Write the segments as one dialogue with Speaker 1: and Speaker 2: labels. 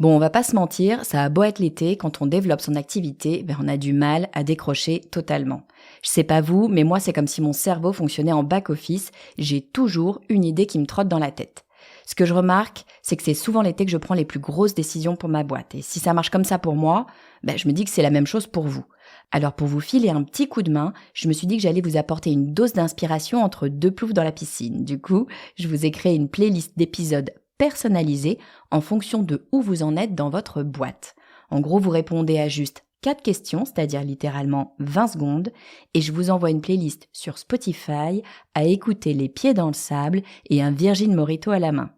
Speaker 1: Bon, on va pas se mentir, ça a beau être l'été, quand on développe son activité, on a du mal à décrocher totalement. Je sais pas vous, mais moi c'est comme si mon cerveau fonctionnait en back-office, j'ai toujours une idée qui me trotte dans la tête. Ce que je remarque, c'est que c'est souvent l'été que je prends les plus grosses décisions pour ma boîte. Et si ça marche comme ça pour moi, je me dis que c'est la même chose pour vous. Alors pour vous filer un petit coup de main, je me suis dit que j'allais vous apporter une dose d'inspiration entre deux ploufs dans la piscine. Du coup, je vous ai créé une playlist d'épisodes personnalisés en fonction de où vous en êtes dans votre boîte. En gros, vous répondez à juste 4 questions, c'est-à-dire littéralement 20 secondes, et je vous envoie une playlist sur Spotify à écouter les pieds dans le sable et un Virgin Mojito à la main.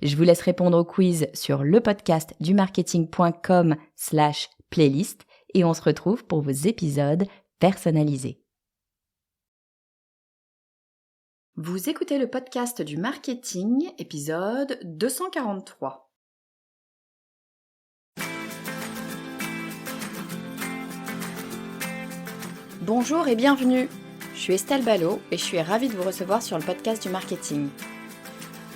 Speaker 1: Je vous laisse répondre au quiz sur lepodcastdumarketing.com/playlist et on se retrouve pour vos épisodes personnalisés. Vous écoutez le podcast du marketing, épisode 243. Bonjour et bienvenue. Je suis Estelle Ballot et je suis ravie de vous recevoir sur le podcast du marketing.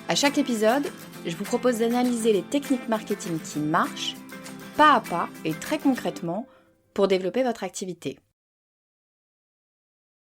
Speaker 1: À chaque épisode, je vous propose d'analyser les techniques marketing qui marchent, pas à pas et très concrètement, pour développer votre activité.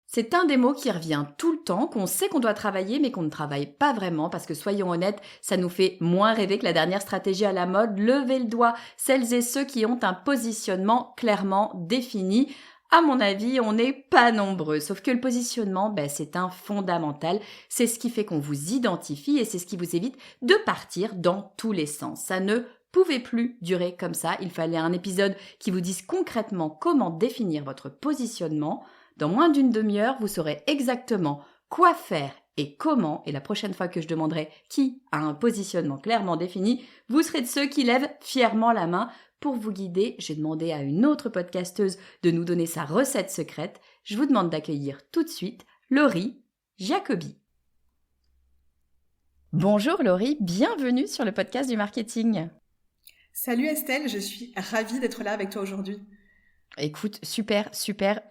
Speaker 1: C'est un des mots qui revient tout le temps, qu'on sait qu'on doit travailler mais qu'on ne travaille pas vraiment parce que soyons honnêtes, ça nous fait moins rêver que la dernière stratégie à la mode. Levez le doigt, celles et ceux qui ont un positionnement clairement défini. À mon avis, on n'est pas nombreux. Sauf que le positionnement, c'est un fondamental. C'est ce qui fait qu'on vous identifie et c'est ce qui vous évite de partir dans tous les sens. Ça ne pouvait plus durer comme ça. Il fallait un épisode qui vous dise concrètement comment définir votre positionnement. Dans moins d'une demi-heure, vous saurez exactement quoi faire et comment. Et la prochaine fois que je demanderai qui a un positionnement clairement défini, vous serez de ceux qui lèvent fièrement la main. Pour vous guider, j'ai demandé à une autre podcasteuse de nous donner sa recette secrète. Je vous demande d'accueillir tout de suite Laurie Jacobi. Bonjour Laurie, bienvenue sur le podcast du marketing.
Speaker 2: Salut Estelle, je suis ravie d'être là avec toi aujourd'hui.
Speaker 1: Écoute, super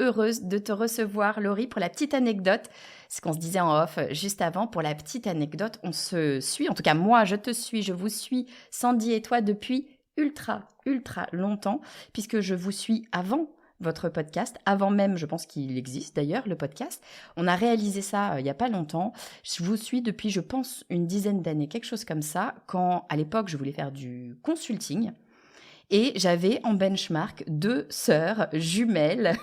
Speaker 1: heureuse de te recevoir Laurie. Pour la petite anecdote, ce qu'on se disait en off juste avant, pour la petite anecdote, on se suit, en tout cas moi je te suis, je vous suis, Sandy et toi depuis ultra longtemps, puisque je vous suis avant votre podcast, avant même, je pense qu'il existe d'ailleurs, le podcast. On a réalisé ça il n'y a pas longtemps. Je vous suis depuis, je pense, une dizaine d'années, quelque chose comme ça, quand à l'époque je voulais faire du consulting. Et j'avais en benchmark 2 sœurs jumelles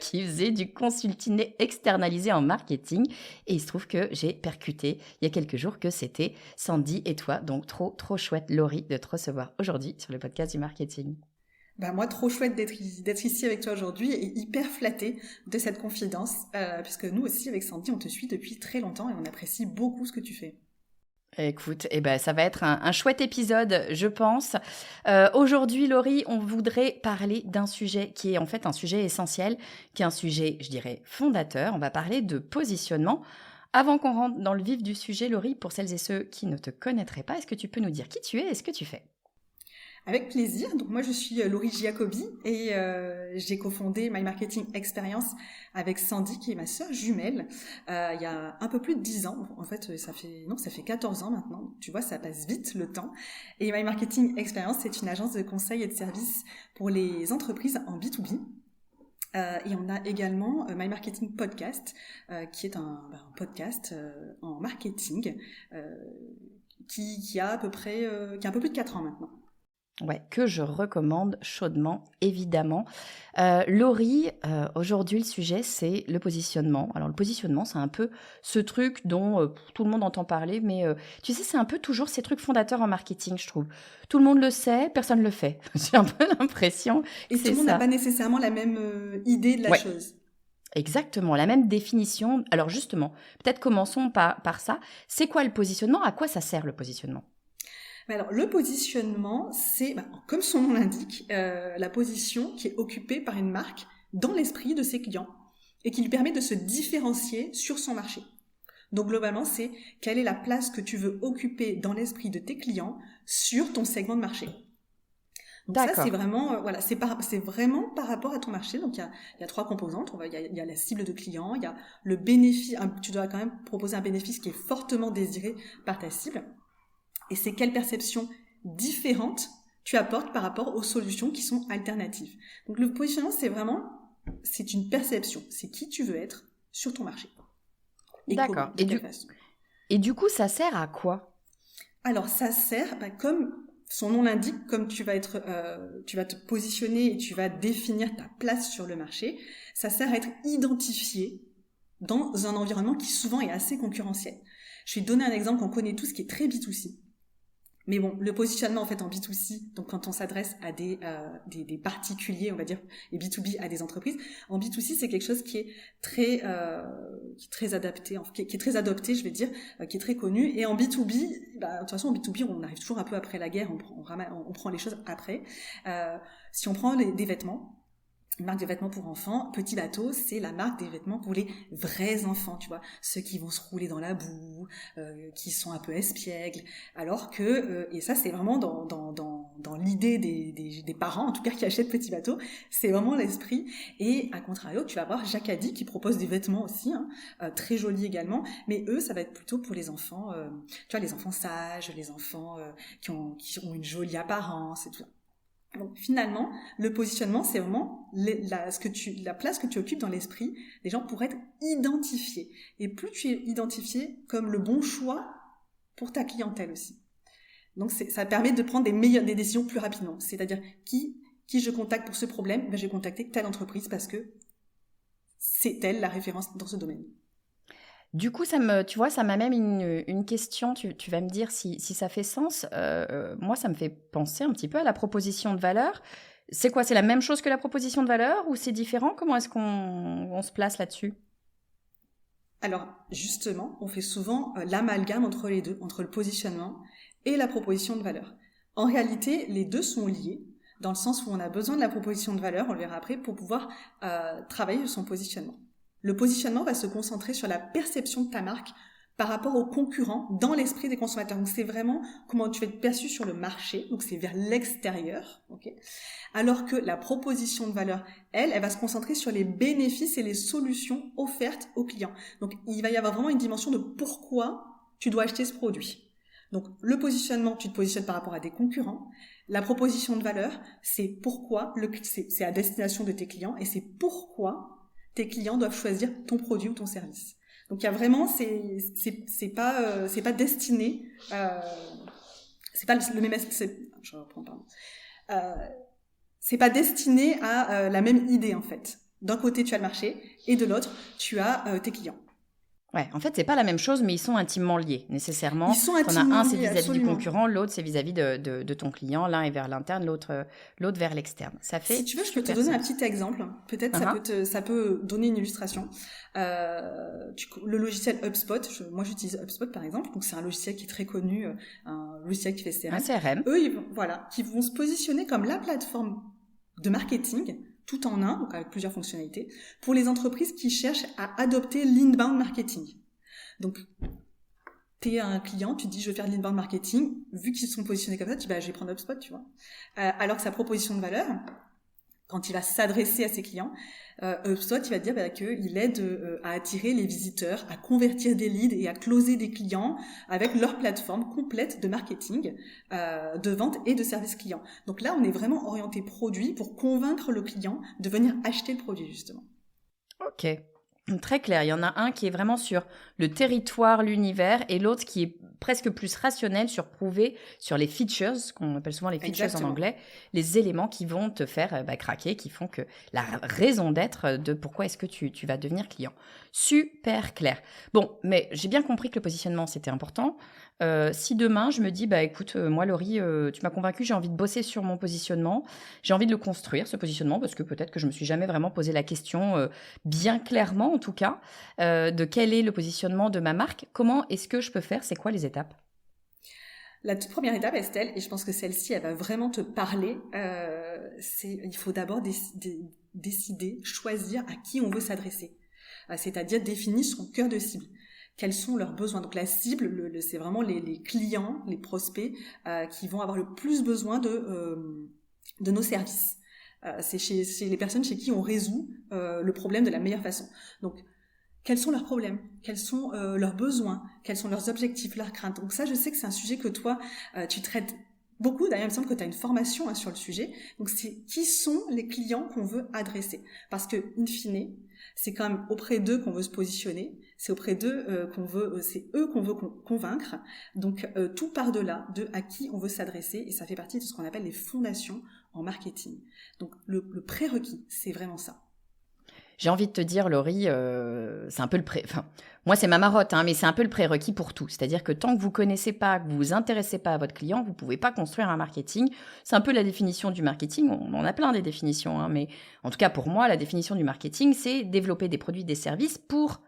Speaker 1: qui faisaient du consulting externalisé en marketing. Et il se trouve que j'ai percuté il y a quelques jours que c'était Sandy et toi. Donc trop chouette Laurie de te recevoir aujourd'hui sur le podcast du marketing.
Speaker 2: Moi, trop chouette d'être ici avec toi aujourd'hui et hyper flattée de cette confidence, puisque nous aussi avec Sandy, on te suit depuis très longtemps et on apprécie beaucoup ce que tu fais.
Speaker 1: Écoute, ça va être un chouette épisode, je pense. Aujourd'hui, Laurie, on voudrait parler d'un sujet qui est en fait un sujet essentiel, qui est un sujet, je dirais, fondateur. On va parler de positionnement. Avant qu'on rentre dans le vif du sujet, Laurie, pour celles et ceux qui ne te connaîtraient pas, est-ce que tu peux nous dire qui tu es et ce que tu fais ?
Speaker 2: Avec plaisir. Donc moi je suis Laurie Jacobi et j'ai cofondé My Marketing Experience avec Sandy qui est ma sœur jumelle il y a un peu plus de 10 ans. En fait ça fait 14 ans maintenant. Tu vois, ça passe vite le temps. Et My Marketing Experience, c'est une agence de conseil et de services pour les entreprises en B2B. Et on a également My Marketing Podcast, qui est un podcast en marketing qui a à peu près qui a un peu plus de 4 ans maintenant.
Speaker 1: Ouais, que je recommande chaudement, évidemment. Laurie, aujourd'hui, le sujet, c'est le positionnement. Alors, le positionnement, c'est un peu ce truc dont tout le monde entend parler, mais tu sais, c'est un peu toujours ces trucs fondateurs en marketing, je trouve. Tout le monde le sait, personne ne le fait. J'ai un peu l'impression que
Speaker 2: et
Speaker 1: c'est ça.
Speaker 2: Et tout le monde n'a pas nécessairement la même idée de la chose.
Speaker 1: Exactement, la même définition. Alors justement, peut-être commençons par ça. C'est quoi le positionnement ? À quoi ça sert le positionnement ?
Speaker 2: Alors, le positionnement, c'est, comme son nom l'indique, la position qui est occupée par une marque dans l'esprit de ses clients et qui lui permet de se différencier sur son marché. Donc, globalement, c'est quelle est la place que tu veux occuper dans l'esprit de tes clients sur ton segment de marché. Donc ça, c'est vraiment, c'est vraiment par rapport à ton marché. Donc, il y a 3 composantes. Il y a la cible de client, il y a le bénéfice. Tu dois quand même proposer un bénéfice qui est fortement désiré par ta cible. Et c'est quelle perception différente tu apportes par rapport aux solutions qui sont alternatives. Donc le positionnement, c'est une perception. C'est qui tu veux être sur ton marché. Et
Speaker 1: D'accord.
Speaker 2: comment, de quelle façon.
Speaker 1: Et du coup, ça sert à quoi?
Speaker 2: Alors ça sert, comme son nom l'indique, comme tu vas te positionner et tu vas définir ta place sur le marché, ça sert à être identifié dans un environnement qui souvent est assez concurrentiel. Je vais te donner un exemple qu'on connaît tous qui est très B2C. Mais bon, le positionnement en fait en B2C, donc quand on s'adresse à des particuliers, on va dire, et B2B à des entreprises, en B2C c'est quelque chose qui est très adapté, qui est très adopté, je vais dire, qui est très connu. Et en B2B, de toute façon en B2B on arrive toujours un peu après la guerre, on prend les choses après. Si on prend des vêtements. Une marque de vêtements pour enfants, Petit Bateau, c'est la marque des vêtements pour les vrais enfants, tu vois, ceux qui vont se rouler dans la boue, qui sont un peu espiègles, alors que, et ça c'est vraiment dans l'idée des parents, en tout cas qui achètent Petit Bateau, c'est vraiment l'esprit. Et à contrario, tu vas voir Jacadi qui propose des vêtements aussi, très jolis également, mais eux, ça va être plutôt pour les enfants, tu vois, les enfants sages, les enfants qui ont une jolie apparence et tout ça. Donc finalement, le positionnement, c'est vraiment la place que tu occupes dans l'esprit des gens pour être identifiés. Et plus tu es identifié comme le bon choix pour ta clientèle aussi. Donc ça permet de prendre des décisions plus rapidement. C'est-à-dire qui je contacte pour ce problème, je vais contacter telle entreprise parce que c'est elle la référence dans ce domaine.
Speaker 1: Du coup, tu vois, ça m'amène une question. Tu vas me dire si ça fait sens. Moi, ça me fait penser un petit peu à la proposition de valeur. C'est quoi? C'est la même chose que la proposition de valeur ou c'est différent? Comment est-ce qu'on se place là-dessus?
Speaker 2: Alors, justement, on fait souvent l'amalgame entre les deux, entre le positionnement et la proposition de valeur. En réalité, les deux sont liés, dans le sens où on a besoin de la proposition de valeur, on le verra après, pour pouvoir travailler sur son positionnement. Le positionnement va se concentrer sur la perception de ta marque par rapport aux concurrents dans l'esprit des consommateurs. Donc c'est vraiment comment tu vas être perçu sur le marché, donc c'est vers l'extérieur, ok. Alors que la proposition de valeur, elle va se concentrer sur les bénéfices et les solutions offertes aux clients. Donc il va y avoir vraiment une dimension de pourquoi tu dois acheter ce produit. Donc le positionnement, tu te positionnes par rapport à des concurrents. La proposition de valeur, c'est pourquoi c'est à destination de tes clients et c'est pourquoi tes clients doivent choisir ton produit ou ton service. Donc il y a vraiment c'est pas destiné c'est pas le même je reprends pardon. C'est pas destiné à la même idée en fait. D'un côté tu as le marché et de l'autre tu as tes clients.
Speaker 1: Ouais, en fait, c'est pas la même chose, mais ils sont intimement liés, nécessairement.
Speaker 2: Ils sont intimement
Speaker 1: liés. Un, c'est
Speaker 2: liés,
Speaker 1: vis-à-vis
Speaker 2: absolument.
Speaker 1: du concurrent, l'autre, c'est vis-à-vis de ton client. L'un est vers l'interne, l'autre vers l'externe. Ça fait.
Speaker 2: Si tu veux, je peux te donner un petit exemple. Peut-être ça peut donner une illustration. Le logiciel HubSpot, moi j'utilise HubSpot par exemple, donc c'est un logiciel qui est très connu, un logiciel qui fait CRM.
Speaker 1: Un CRM.
Speaker 2: Eux, qui vont se positionner comme la plateforme de marketing tout en un, donc avec plusieurs fonctionnalités, pour les entreprises qui cherchent à adopter l'inbound marketing. Donc, t'es un client, tu te dis je veux faire de l'inbound marketing, vu qu'ils sont positionnés comme ça, tu dis je vais prendre HubSpot, tu vois. Alors que sa proposition de valeur, quand il va s'adresser à ses clients, HubSpot, il va dire qu'il aide à attirer les visiteurs, à convertir des leads et à closer des clients avec leur plateforme complète de marketing, de vente et de service client. Donc là, on est vraiment orienté produit pour convaincre le client de venir acheter le produit, justement.
Speaker 1: Ok. Très clair. Il y en a un qui est vraiment sur le territoire, l'univers, et l'autre qui est presque plus rationnel sur prouver sur les features, qu'on appelle souvent les features Exactement. En anglais, les éléments qui vont te faire craquer, qui font que la raison d'être de pourquoi est-ce que tu vas devenir client. Super clair. Bon, mais j'ai bien compris que le positionnement, c'était important. Si demain, je me dis, écoute, moi, Laurie, tu m'as convaincue, j'ai envie de bosser sur mon positionnement, j'ai envie de le construire, ce positionnement, parce que peut-être que je me suis jamais vraiment posé la question bien clairement, en tout cas, de quel est le positionnement de ma marque. Comment est-ce que je peux faire? C'est quoi les étapes?
Speaker 2: La toute première étape, Estelle, et je pense que celle-ci, elle va vraiment te parler, il faut d'abord décider, choisir à qui on veut s'adresser. C'est-à-dire définir son cœur de cible. Quels sont leurs besoins? Donc la cible, c'est vraiment les clients, les prospects qui vont avoir le plus besoin de nos services. C'est chez les personnes chez qui on résout le problème de la meilleure façon. Donc quels sont leurs problèmes? Quels sont leurs besoins? Quels sont leurs objectifs, leurs craintes? Donc ça, je sais que c'est un sujet que toi, tu traites beaucoup. D'ailleurs, il me semble que tu as une formation sur le sujet. Donc, c'est qui sont les clients qu'on veut adresser. Parce que, in fine, c'est quand même auprès d'eux qu'on veut se positionner. C'est auprès d'eux c'est eux qu'on veut convaincre. Donc, tout part de là, de à qui on veut s'adresser. Et ça fait partie de ce qu'on appelle les fondations en marketing. Donc, le prérequis, c'est vraiment ça.
Speaker 1: J'ai envie de te dire, Laurie, c'est un peu moi, c'est ma marotte, mais c'est un peu le prérequis pour tout. C'est-à-dire que tant que vous ne connaissez pas, que vous ne vous intéressez pas à votre client, vous ne pouvez pas construire un marketing. C'est un peu la définition du marketing. On en a plein des définitions, mais en tout cas, pour moi, la définition du marketing, c'est développer des produits, des services pour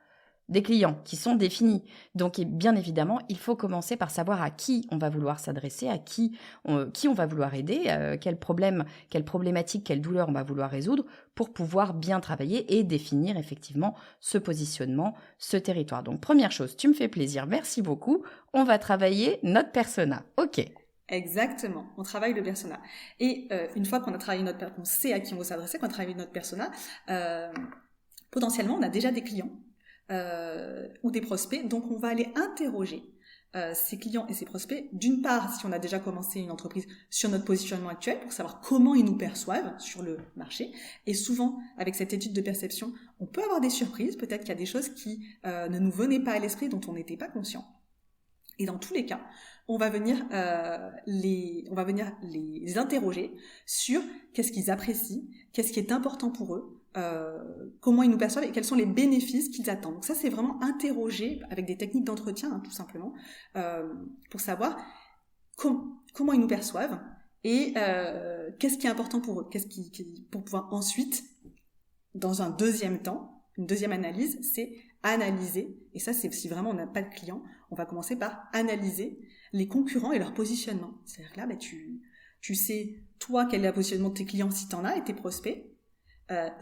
Speaker 1: des clients qui sont définis. Donc, bien évidemment, il faut commencer par savoir à qui on va vouloir s'adresser, à qui on va vouloir aider, quel problème, quelle problématique, quelle douleur on va vouloir résoudre pour pouvoir bien travailler et définir effectivement ce positionnement, ce territoire. Donc, première chose, tu me fais plaisir, merci beaucoup. On va travailler notre persona. OK.
Speaker 2: Exactement, on travaille le persona. Et une fois qu'on a travaillé on sait à qui on veut s'adresser, qu'on a travaillé notre persona, potentiellement, on a déjà des clients. Ou des prospects, donc on va aller interroger ces clients et ces prospects, d'une part si on a déjà commencé une entreprise, sur notre positionnement actuel pour savoir comment ils nous perçoivent sur le marché, et souvent avec cette étude de perception on peut avoir des surprises, peut-être qu'il y a des choses qui ne nous venaient pas à l'esprit, dont on n'était pas conscient, et dans tous les cas on va venir les interroger sur qu'est-ce qu'ils apprécient, qu'est-ce qui est important pour eux, comment ils nous perçoivent et quels sont les bénéfices qu'ils attendent. Donc ça, c'est vraiment interroger avec des techniques d'entretien, tout simplement, pour savoir comment ils nous perçoivent et qu'est-ce qui est important pour eux, pour pouvoir ensuite, dans un deuxième temps, une deuxième analyse, c'est analyser, et ça c'est si vraiment on n'a pas de client, on va commencer par analyser les concurrents et leur positionnement. C'est-à-dire que là, tu sais, toi, quel est le positionnement de tes clients si tu en as, et tes prospects,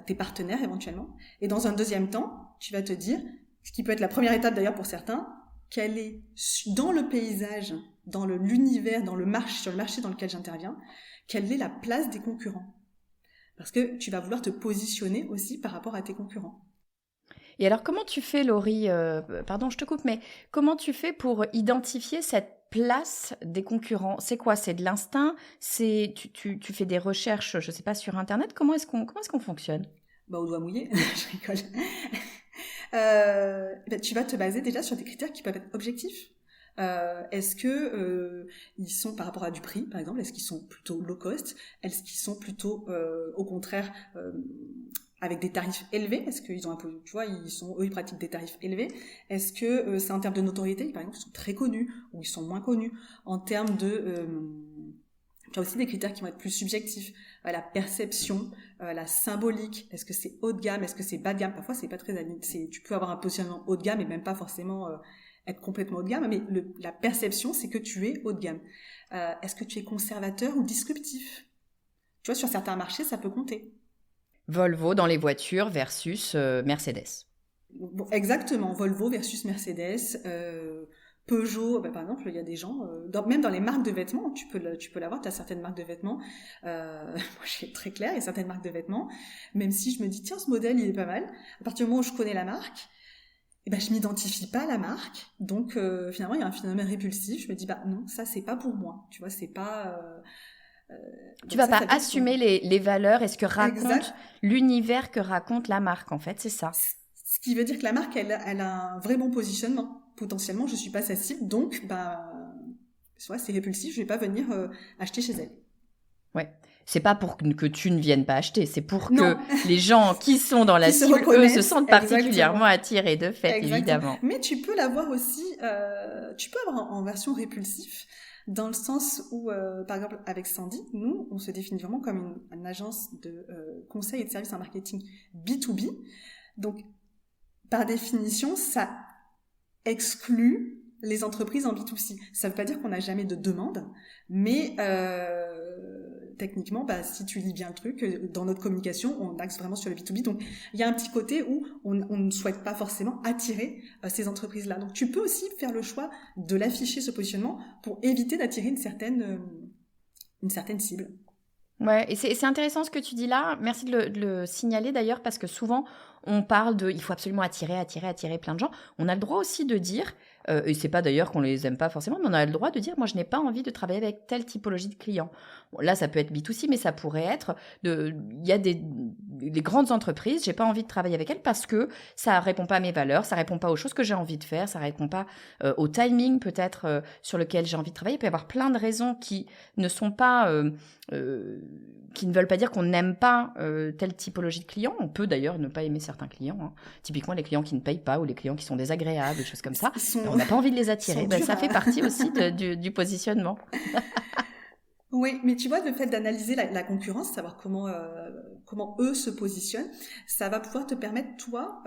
Speaker 2: tes partenaires éventuellement. Et dans un deuxième temps, tu vas te dire, ce qui peut être la première étape d'ailleurs pour certains, quelle est dans le paysage, dans l'univers, sur le marché dans lequel j'interviens, quelle est la place des concurrents. Parce que tu vas vouloir te positionner aussi par rapport à tes concurrents.
Speaker 1: Et alors, comment tu fais, Laurie, pardon, je te coupe, mais comment tu fais pour identifier cette place des concurrents? C'est quoi? C'est de l'instinct? Tu fais des recherches, je ne sais pas, sur Internet? Comment est-ce qu'on fonctionne?
Speaker 2: Au doigt mouillé, je rigole. Tu vas te baser déjà sur des critères qui peuvent être objectifs. Est-ce que ils sont par rapport à du prix, par exemple, est-ce qu'ils sont plutôt low cost? Est-ce qu'ils sont plutôt, au contraire, avec des tarifs élevés? Est-ce qu'ils ont un peu, tu vois, ils pratiquent des tarifs élevés? Est-ce que c'est en termes de notoriété, par exemple, ils sont très connus ou ils sont moins connus? En termes de, tu as aussi des critères qui vont être plus subjectifs, la perception, la symbolique. Est-ce que c'est haut de gamme? Est-ce que c'est bas de gamme? Parfois, c'est pas très, tu peux avoir un positionnement haut de gamme et même pas forcément être complètement haut de gamme, mais la perception, c'est que tu es haut de gamme. Est-ce que tu es conservateur ou disruptif? Tu vois, sur certains marchés, ça peut compter.
Speaker 1: Volvo dans les voitures versus Mercedes.
Speaker 2: Bon, exactement, Volvo versus Mercedes, Peugeot, par exemple, il y a des gens, même dans les marques de vêtements, tu peux l'avoir, tu as certaines marques de vêtements, moi je suis très claire, il y a certaines marques de vêtements, même si je me dis, tiens, ce modèle, il est pas mal, à partir du moment où je connais la marque, je m'identifie pas à la marque, donc finalement, il y a un phénomène répulsif, je me dis, non, ça, c'est pas pour moi, tu vois, c'est pas...
Speaker 1: tu vas pas assumer les valeurs et ce que raconte l'univers que raconte la marque, en fait, c'est ça.
Speaker 2: Ce qui veut dire que la marque, elle a un vrai bon positionnement. Potentiellement, je suis pas sa cible, donc c'est répulsif, je vais pas venir acheter chez elle.
Speaker 1: Ouais. C'est pas pour que tu ne viennes pas acheter, c'est pour que les gens qui sont dans la cible, eux, se sentent particulièrement attirés, de fait, évidemment.
Speaker 2: Mais tu peux l'avoir aussi, tu peux avoir en version répulsif, dans le sens où, par exemple, avec Sandy, nous, on se définit vraiment comme une agence de conseil et de services en marketing B2B. Donc, par définition, ça exclut les entreprises en B2C. Ça ne veut pas dire qu'on n'a jamais de demande, mais techniquement, si tu lis bien le truc, dans notre communication, on axe vraiment sur le B2B. Donc, il y a un petit côté où on ne souhaite pas forcément attirer ces entreprises-là. Donc, tu peux aussi faire le choix de l'afficher, ce positionnement, pour éviter d'attirer une certaine cible.
Speaker 1: Ouais, et c'est intéressant ce que tu dis là. Merci de le signaler d'ailleurs, parce que souvent, on parle il faut absolument attirer plein de gens. On a le droit aussi de dire, Et c'est pas d'ailleurs qu'on les aime pas forcément, mais on a le droit de dire, moi, je n'ai pas envie de travailler avec telle typologie de client. Bon, là, ça peut être B2C, mais ça pourrait être il y a des grandes entreprises, j'ai pas envie de travailler avec elles parce que ça répond pas à mes valeurs, ça répond pas aux choses que j'ai envie de faire, ça répond pas au timing peut-être sur lequel j'ai envie de travailler. Il peut y avoir plein de raisons qui ne sont pas qui ne veulent pas dire qu'on n'aime pas telle typologie de client. On peut d'ailleurs ne pas aimer certains clients, hein. Typiquement les clients qui ne payent pas ou les clients qui sont désagréables, des choses comme ça. On n'a pas envie de les attirer. Ça fait partie aussi du positionnement.
Speaker 2: Oui, mais tu vois, le fait d'analyser la concurrence, savoir comment eux se positionnent, ça va pouvoir te permettre, toi,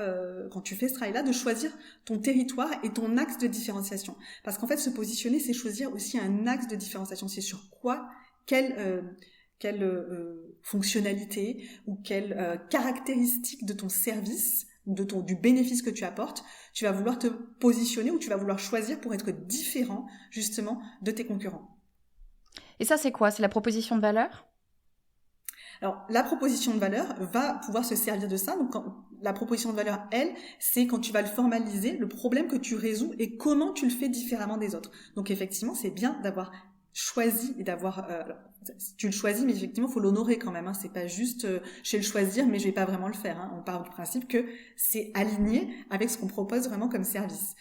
Speaker 2: quand tu fais ce travail-là, de choisir ton territoire et ton axe de différenciation. Parce qu'en fait, se positionner, c'est choisir aussi un axe de différenciation. C'est sur quoi, quelle fonctionnalité ou quelle caractéristique de ton service, du bénéfice que tu apportes, tu vas vouloir te positionner ou tu vas vouloir choisir pour être différent, justement, de tes concurrents.
Speaker 1: Et ça, c'est quoi? C'est la proposition de valeur?
Speaker 2: Alors, la proposition de valeur va pouvoir se servir de ça. Donc, la proposition de valeur, elle, c'est quand tu vas le formaliser, le problème que tu résous et comment tu le fais différemment des autres. Donc, effectivement, c'est bien d'avoir choisi et d'avoir... tu le choisis, mais effectivement, il faut l'honorer quand même. Hein. C'est pas juste je vais le choisir, mais je vais pas vraiment le faire. Hein. On part du principe que c'est aligné avec ce qu'on propose vraiment comme service.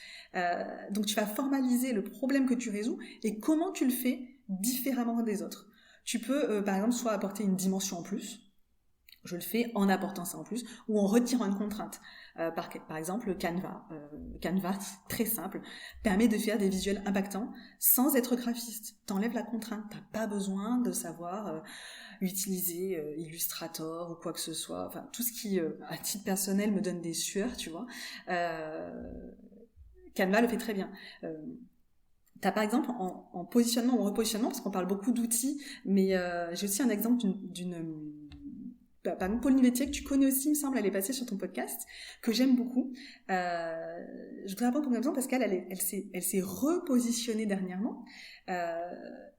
Speaker 2: Donc, tu vas formaliser le problème que tu résous et comment tu le fais différemment des autres. Tu peux, par exemple, soit apporter une dimension en plus, je le fais en apportant ça en plus, ou en retirant une contrainte. Par exemple, Canva. Canva, très simple, permet de faire des visuels impactants sans être graphiste. T'enlèves la contrainte, t'as pas besoin de savoir utiliser Illustrator ou quoi que ce soit. Enfin, tout ce qui, à titre personnel, me donne des sueurs, tu vois. Canva le fait très bien. T'as par exemple en positionnement ou en repositionnement, parce qu'on parle beaucoup d'outils, mais j'ai aussi un exemple par exemple Pauline Vétier, que tu connais aussi, il me semble, elle est passée sur ton podcast, que j'aime beaucoup. Je voudrais prendre ton exemple parce elle s'est repositionnée dernièrement.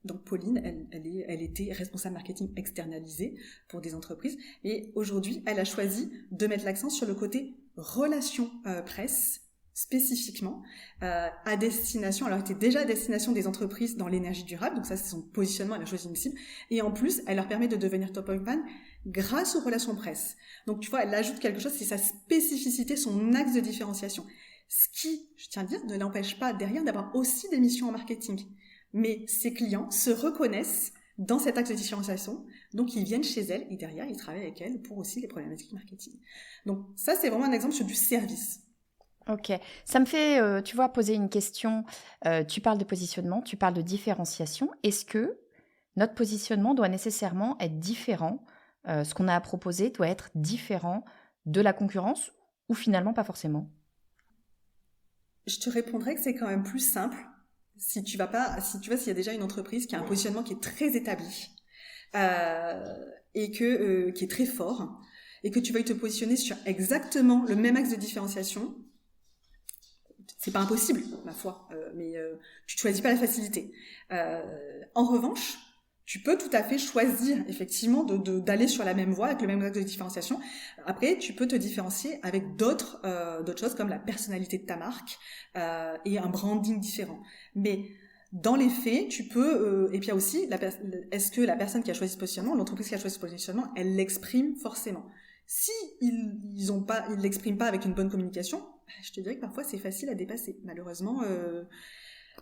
Speaker 2: Donc Pauline, elle était responsable marketing externalisée pour des entreprises, et aujourd'hui, elle a choisi de mettre l'accent sur le côté relations presse, spécifiquement à destination, alors elle était déjà à destination des entreprises dans l'énergie durable, donc ça c'est son positionnement, elle a choisi une cible, et en plus elle leur permet de devenir top of mind grâce aux relations presse. Donc tu vois, elle ajoute quelque chose, c'est sa spécificité, son axe de différenciation. Ce qui, je tiens à dire, ne l'empêche pas derrière d'avoir aussi des missions en marketing. Mais ses clients se reconnaissent dans cet axe de différenciation, donc ils viennent chez elle et derrière ils travaillent avec elle pour aussi les problématiques marketing. Donc ça c'est vraiment un exemple sur du service.
Speaker 1: Ok, ça me fait, tu vois, poser une question. Tu parles de positionnement, tu parles de différenciation. Est-ce que notre positionnement doit nécessairement être différent, ce qu'on a à proposer doit être différent de la concurrence ou finalement pas forcément?
Speaker 2: Je te répondrai que c'est quand même plus simple si tu vois, s'il y a déjà une entreprise qui a un positionnement qui est très établi et qui est très fort et que tu veuilles te positionner sur exactement le même axe de différenciation. C'est pas impossible, ma foi, mais tu ne choisis pas la facilité. En revanche, tu peux tout à fait choisir effectivement d'aller sur la même voie avec le même axe de différenciation. Après, tu peux te différencier avec d'autres choses comme la personnalité de ta marque et un branding différent. Mais dans les faits, tu peux et puis il y a aussi est-ce que la personne qui a choisi ce positionnement, l'entreprise qui a choisi ce positionnement, elle l'exprime forcément. Si ils l'expriment pas avec une bonne communication, je te dirais que parfois c'est facile à dépasser. Malheureusement,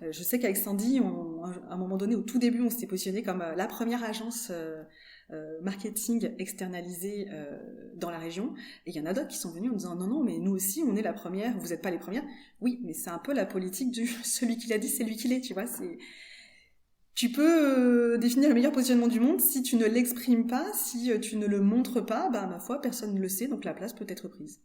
Speaker 2: je sais qu'avec Sandy, à un moment donné, au tout début, on s'était positionné comme la première agence marketing externalisée dans la région. Et il y en a d'autres qui sont venus en disant non, mais nous aussi, on est la première, vous n'êtes pas les premières. Oui, mais c'est un peu la politique du celui qui l'a dit, c'est lui qui l'est, tu vois. Tu peux définir le meilleur positionnement du monde, si tu ne l'exprimes pas, si tu ne le montres pas, ma foi, personne ne le sait, donc la place peut être prise.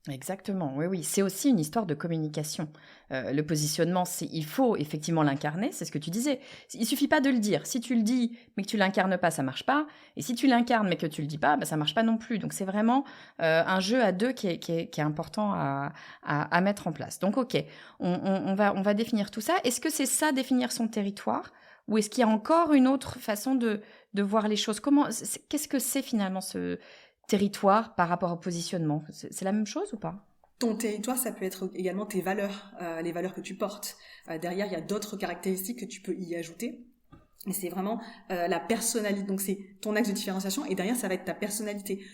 Speaker 1: Exactement, oui, oui. C'est aussi une histoire de communication. Le positionnement, il faut effectivement l'incarner, c'est ce que tu disais. Il suffit pas de le dire. Si tu le dis, mais que tu l'incarnes pas, ça marche pas. Et si tu l'incarnes, mais que tu le dis pas, ça marche pas non plus. Donc c'est vraiment un jeu à deux qui est important à mettre en place. Donc ok, on va définir tout ça. Est-ce que c'est ça, définir son territoire? Ou est-ce qu'il y a encore une autre façon de voir les choses? Qu'est-ce que c'est finalement ce territoire par rapport au positionnement? C'est la même chose ou pas?
Speaker 2: Ton territoire, ça peut être également tes valeurs, les valeurs que tu portes. Derrière, il y a d'autres caractéristiques que tu peux y ajouter. Et c'est vraiment la personnalité. Donc c'est ton axe de différenciation. Et derrière, ça va être ta personnalité.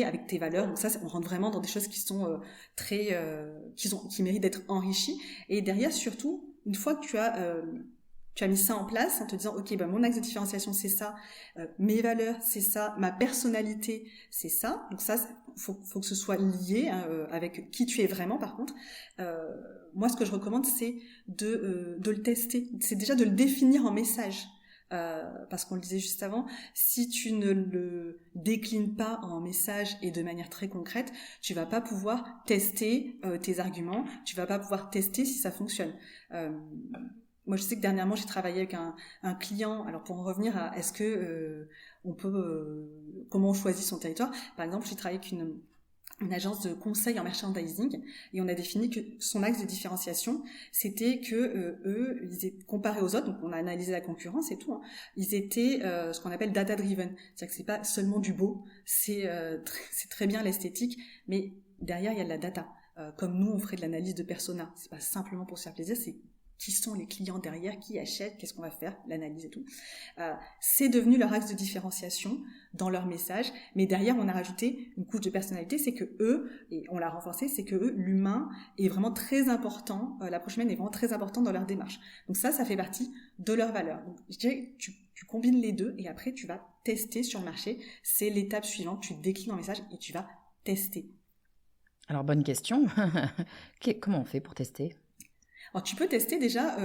Speaker 2: Avec tes valeurs. Donc ça, on rentre vraiment dans des choses qui sont qui méritent d'être enrichies. Et derrière, surtout, une fois que tu as mis ça en place en te disant ok, mon axe de différenciation c'est ça, mes valeurs c'est ça, ma personnalité c'est ça. Donc ça faut que ce soit lié avec qui tu es vraiment. Par contre, moi ce que je recommande c'est de le tester, c'est déjà de le définir en message. Parce qu'on le disait juste avant, si tu ne le déclines pas en message et de manière très concrète, tu vas pas pouvoir tester tes arguments, tu vas pas pouvoir tester si ça fonctionne. Moi, je sais que dernièrement, j'ai travaillé avec un client. Alors, pour en revenir à est-ce que comment on choisit son territoire. Par exemple, j'ai travaillé avec une agence de conseil en merchandising et on a défini que son axe de différenciation, c'était que eux, ils étaient comparés aux autres. Donc, on a analysé la concurrence et tout. Hein, ils étaient ce qu'on appelle data driven, c'est-à-dire que c'est pas seulement du beau, c'est très bien l'esthétique, mais derrière il y a de la data. Comme nous, on ferait de l'analyse de persona. C'est pas simplement pour se faire plaisir, c'est qui sont les clients derrière, qui achètent, qu'est-ce qu'on va faire, l'analyse et tout. C'est devenu leur axe de différenciation dans leur message, mais derrière on a rajouté une couche de personnalité, c'est que eux, et on l'a renforcé, c'est que eux, l'humain est vraiment très important, l'approche humaine est vraiment très importante dans leur démarche. Donc ça fait partie de leurs valeurs. Donc je dirais que tu combines les deux et après tu vas tester sur le marché, c'est l'étape suivante, tu déclines en message et tu vas tester.
Speaker 1: Alors, bonne question. Comment on fait pour tester ?
Speaker 2: Alors, tu peux tester déjà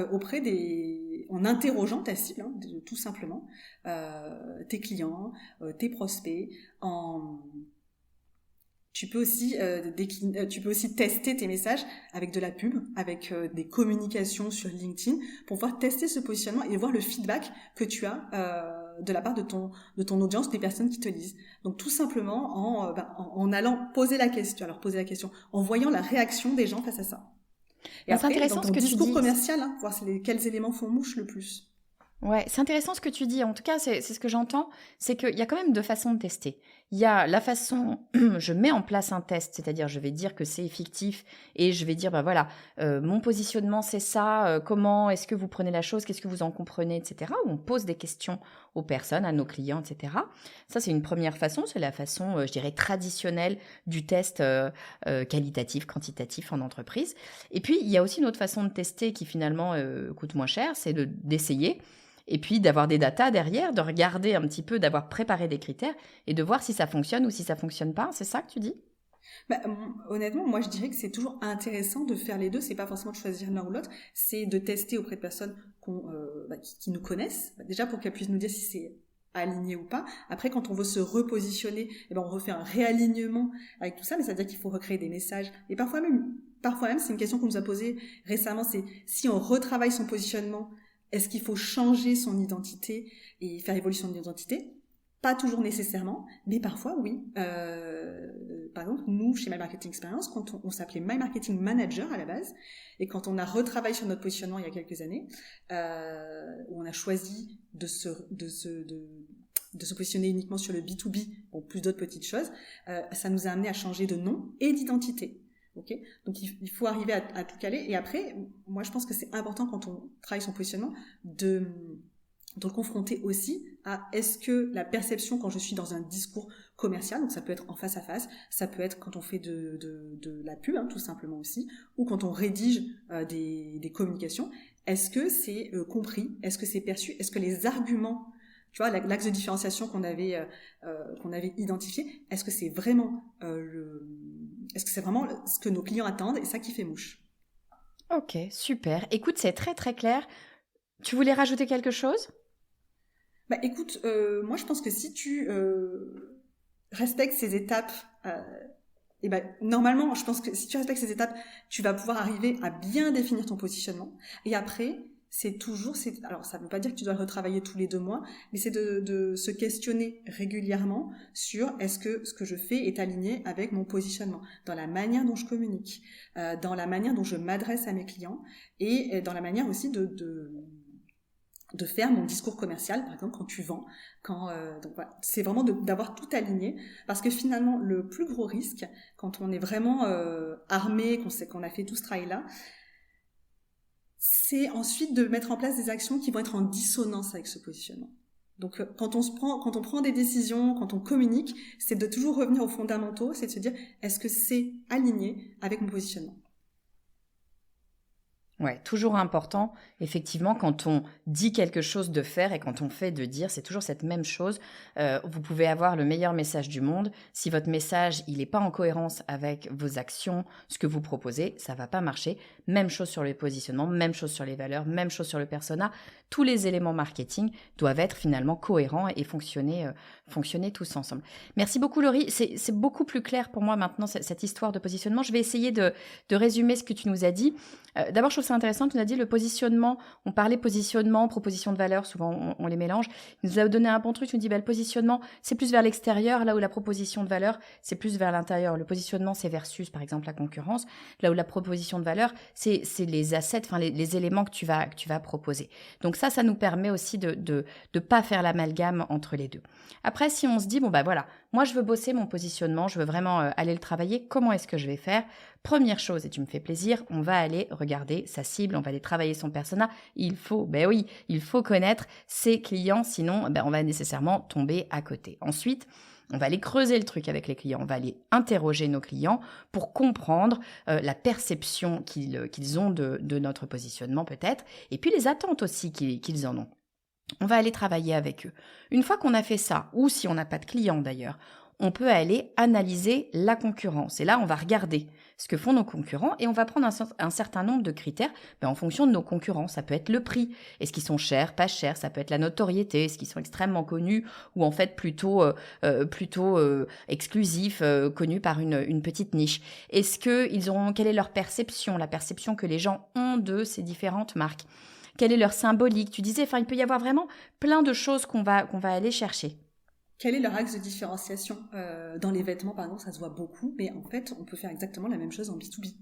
Speaker 2: en interrogeant ta cible, hein, tout simplement, tes clients, tes prospects. Tu peux aussi tester tes messages avec de la pub, avec des communications sur LinkedIn, pour pouvoir tester ce positionnement et voir le feedback que tu as de la part de ton audience, des personnes qui te lisent. Donc tout simplement en allant poser la question, en voyant la réaction des gens face à ça. Et après,
Speaker 1: intéressant
Speaker 2: dans ton
Speaker 1: ce que
Speaker 2: discours
Speaker 1: tu dis.
Speaker 2: commercial, voir quels éléments font mouche le plus.
Speaker 1: Ouais, c'est intéressant ce que tu dis. En tout cas, c'est ce que j'entends, c'est qu'il y a quand même deux façons de tester. Il y a la façon, je mets en place un test, c'est-à-dire je vais dire que c'est fictif et je vais dire, voilà, mon positionnement c'est ça, comment est-ce que vous prenez la chose, qu'est-ce que vous en comprenez, etc. Où on pose des questions aux personnes, à nos clients, etc. Ça, c'est une première façon, c'est la façon, je dirais, traditionnelle du test qualitatif, quantitatif en entreprise. Et puis, il y a aussi une autre façon de tester qui finalement coûte moins cher, c'est d'essayer. Et puis d'avoir des datas derrière, de regarder un petit peu, d'avoir préparé des critères et de voir si ça fonctionne ou si ça fonctionne pas. C'est ça que tu dis ?
Speaker 2: Honnêtement, moi je dirais que c'est toujours intéressant de faire les deux. C'est pas forcément de choisir l'un ou l'autre, c'est de tester auprès de personnes qui nous connaissent, déjà pour qu'elles puissent nous dire si c'est aligné ou pas. Après, quand on veut se repositionner, on refait un réalignement avec tout ça, mais ça veut dire qu'il faut recréer des messages. Et parfois même, c'est une question qu'on nous a posée récemment, c'est si on retravaille son positionnement, est-ce qu'il faut changer son identité et faire évoluer son identité ? Pas toujours nécessairement, mais parfois oui. Par exemple, nous, chez My Marketing Experience, quand on s'appelait My Marketing Manager à la base, et quand on a retravaillé sur notre positionnement il y a quelques années, où on a choisi de se positionner uniquement sur le B2B, plus d'autres petites choses, ça nous a amené à changer de nom et d'identité. Okay, donc il faut arriver à tout caler. Et après, moi je pense que c'est important quand on travaille son positionnement de le confronter aussi à est-ce que la perception quand je suis dans un discours commercial, donc ça peut être en face à face, ça peut être quand on fait de la pub, tout simplement aussi, ou quand on rédige des communications, est-ce que c'est compris, est-ce que c'est perçu, est-ce que les arguments, tu vois, l'axe de différenciation qu'on avait identifié, est-ce que c'est vraiment ce que nos clients attendent et ça qui fait mouche.
Speaker 1: Ok, super. Écoute, c'est très très clair. Tu voulais rajouter quelque chose ?
Speaker 2: Écoute, moi je pense que si tu respectes ces étapes, normalement, je pense que si tu respectes ces étapes, tu vas pouvoir arriver à bien définir ton positionnement. Et après, alors ça ne veut pas dire que tu dois le retravailler tous les 2 mois, mais c'est de se questionner régulièrement sur est-ce que ce que je fais est aligné avec mon positionnement, dans la manière dont je communique, dans la manière dont je m'adresse à mes clients et dans la manière aussi de faire mon discours commercial, par exemple quand tu vends, donc voilà, c'est vraiment d'avoir tout aligné, parce que finalement le plus gros risque quand on est vraiment armé, qu'on sait qu'on a fait tout ce travail-là, c'est ensuite de mettre en place des actions qui vont être en dissonance avec ce positionnement. Donc quand on prend des décisions, quand on communique, c'est de toujours revenir aux fondamentaux, c'est de se dire est-ce que c'est aligné avec mon positionnement.
Speaker 1: Ouais, toujours important, effectivement, quand on dit quelque chose de faire et quand on fait de dire, c'est toujours cette même chose. Vous pouvez avoir le meilleur message du monde. Si votre message, il n'est pas en cohérence avec vos actions, ce que vous proposez, ça va pas marcher. Même chose sur les positionnements, même chose sur les valeurs, même chose sur le persona. Tous les éléments marketing doivent être finalement cohérents et fonctionner tous ensemble. Merci beaucoup, Laurie. C'est beaucoup plus clair pour moi maintenant, cette histoire de positionnement. Je vais essayer de résumer ce que tu nous as dit. D'abord, je trouve ça intéressant, tu nous as dit le positionnement, on parlait positionnement, proposition de valeur, souvent on les mélange. Il nous a donné un bon truc, tu nous dis le positionnement, c'est plus vers l'extérieur, là où la proposition de valeur, c'est plus vers l'intérieur. Le positionnement, c'est versus, par exemple, la concurrence, là où la proposition de valeur, c'est les assets, enfin les éléments que tu vas proposer. Donc ça nous permet aussi de pas faire l'amalgame entre les deux. Après, si on se dit, voilà, moi je veux bosser mon positionnement, je veux vraiment aller le travailler, comment est-ce que je vais faire ? Première chose, et tu me fais plaisir, on va aller regarder sa cible, on va aller travailler son persona. Il faut connaître ses clients, sinon on va nécessairement tomber à côté. Ensuite, on va aller creuser le truc avec les clients, on va aller interroger nos clients pour comprendre la perception qu'ils ont de notre positionnement peut-être, et puis les attentes aussi qu'ils en ont. On va aller travailler avec eux. Une fois qu'on a fait ça, ou si on n'a pas de clients d'ailleurs, on peut aller analyser la concurrence. Et là, on va regarder ce que font nos concurrents et on va prendre un certain nombre de critères en fonction de nos concurrents. Ça peut être le prix. Est-ce qu'ils sont chers, pas chers? Ça peut être la notoriété. Est-ce qu'ils sont extrêmement connus ou en fait plutôt exclusifs, connus par une petite niche? Quelle est leur perception, la perception que les gens ont de ces différentes marques? Quelle est leur symbolique? Tu disais, il peut y avoir vraiment plein de choses qu'on va aller chercher.
Speaker 2: Quel est leur axe de différenciation? Dans les vêtements, par exemple, ça se voit beaucoup, mais en fait, on peut faire exactement la même chose en B2B.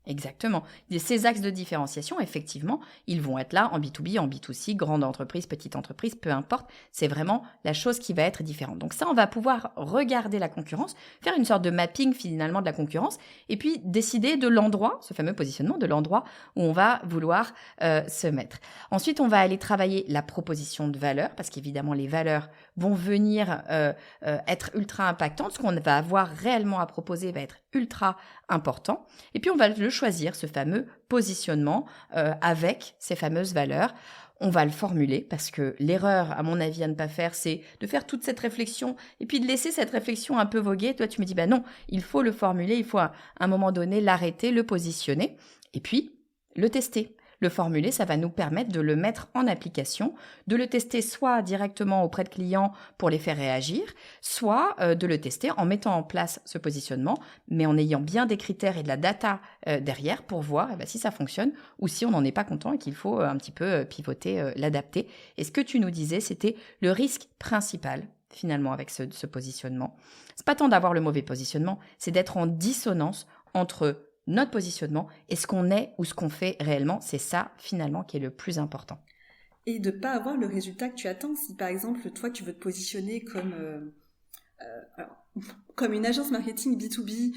Speaker 1: Exactement. Ces axes de différenciation, effectivement, ils vont être là en B2B, en B2C, grande entreprise, petite entreprise, peu importe. C'est vraiment la chose qui va être différente. Donc ça, on va pouvoir regarder la concurrence, faire une sorte de mapping finalement de la concurrence et puis décider de l'endroit, ce fameux positionnement, de l'endroit où on va vouloir se mettre. Ensuite, on va aller travailler la proposition de valeur parce qu'évidemment, les valeurs vont venir être ultra impactantes. Ce qu'on va avoir réellement à proposer va être ultra important. Et puis, on va le choisir, ce fameux positionnement avec ces fameuses valeurs. On va le formuler parce que l'erreur, à mon avis, à ne pas faire, c'est de faire toute cette réflexion et puis de laisser cette réflexion un peu voguer. Toi, tu me dis, non, il faut le formuler, il faut à un moment donné l'arrêter, le positionner et puis le tester. Le formuler, ça va nous permettre de le mettre en application, de le tester soit directement auprès de clients pour les faire réagir, soit de le tester en mettant en place ce positionnement, mais en ayant bien des critères et de la data derrière pour voir si ça fonctionne ou si on n'en est pas content et qu'il faut un petit peu pivoter, l'adapter. Et ce que tu nous disais, c'était le risque principal finalement avec ce positionnement. C'est pas tant d'avoir le mauvais positionnement, c'est d'être en dissonance entre notre positionnement et ce qu'on est ou ce qu'on fait réellement. C'est ça finalement qui est le plus important.
Speaker 2: Et de ne pas avoir le résultat que tu attends. Si par exemple toi tu veux te positionner comme une agence marketing B2B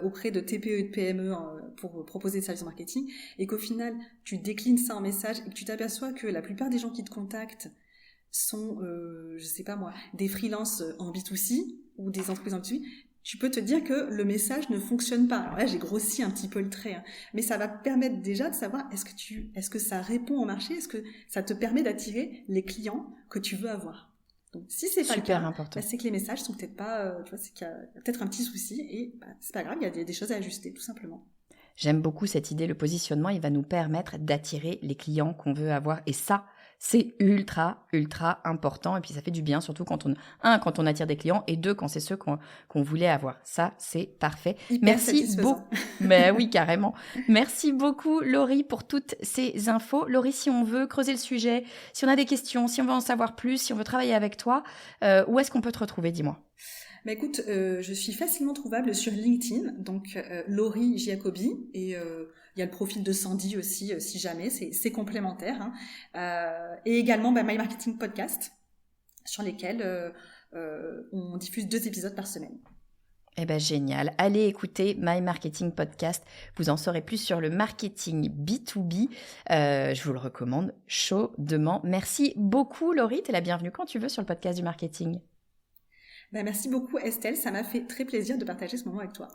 Speaker 2: auprès de TPE et de PME pour proposer des services marketing et qu'au final tu déclines ça en message et que tu t'aperçois que la plupart des gens qui te contactent sont, je sais pas moi, des freelances en B2C ou des entreprises en B2B, tu peux te dire que le message ne fonctionne pas. Alors là, j'ai grossi un petit peu le trait, mais ça va te permettre déjà de savoir est-ce que ça répond au marché, est-ce que ça te permet d'attirer les clients que tu veux avoir. Donc, si c'est pas
Speaker 1: super
Speaker 2: le cas,
Speaker 1: important.
Speaker 2: C'est que les messages sont peut-être pas, c'est qu'il y a peut-être un petit souci et c'est pas grave, il y a des choses à ajuster, tout simplement.
Speaker 1: J'aime beaucoup cette idée. Le positionnement, il va nous permettre d'attirer les clients qu'on veut avoir. Et ça, c'est ultra, ultra important. Et puis, ça fait du bien, surtout quand on attire des clients et deux, quand c'est ceux qu'on voulait avoir. Ça, c'est parfait.
Speaker 2: Merci beaucoup.
Speaker 1: Mais oui, carrément. Merci beaucoup, Laurie, pour toutes ces infos. Laurie, si on veut creuser le sujet, si on a des questions, si on veut en savoir plus, si on veut travailler avec toi, où est-ce qu'on peut te retrouver? Dis-moi.
Speaker 2: Écoute, je suis facilement trouvable sur LinkedIn, donc Laurie Giacobi, et Il y a le profil de Sandy aussi, si jamais, c'est complémentaire. Hein. Et également My Marketing Podcast, sur lesquels on diffuse 2 épisodes par semaine.
Speaker 1: Eh bien, génial. Allez écouter My Marketing Podcast. Vous en saurez plus sur le marketing B2B. Je vous le recommande chaudement. Merci beaucoup, Laurie. Tu es la bienvenue quand tu veux sur le podcast du marketing.
Speaker 2: Merci beaucoup, Estelle. Ça m'a fait très plaisir de partager ce moment avec toi.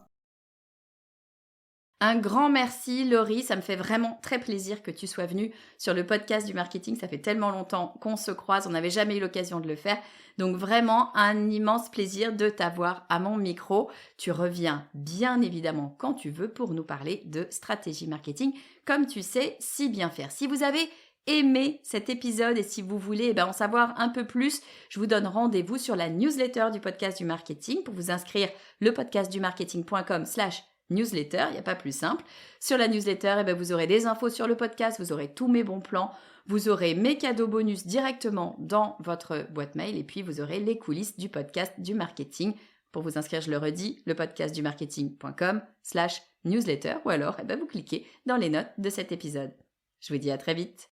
Speaker 1: Un grand merci, Laurie. Ça me fait vraiment très plaisir que tu sois venue sur le podcast du marketing. Ça fait tellement longtemps qu'on se croise. On n'avait jamais eu l'occasion de le faire. Donc vraiment un immense plaisir de t'avoir à mon micro. Tu reviens bien évidemment quand tu veux pour nous parler de stratégie marketing, comme tu sais si bien faire. Si vous avez aimé cet épisode et si vous voulez en savoir un peu plus, je vous donne rendez-vous sur la newsletter du podcast du marketing. Pour vous inscrire, lepodcastdumarketing.com/newsletter, il n'y a pas plus simple. Sur la newsletter, vous aurez des infos sur le podcast, vous aurez tous mes bons plans, vous aurez mes cadeaux bonus directement dans votre boîte mail et puis vous aurez les coulisses du podcast du marketing. Pour vous inscrire, je le redis, lepodcastdumarketing.com/newsletter ou alors vous cliquez dans les notes de cet épisode. Je vous dis à très vite.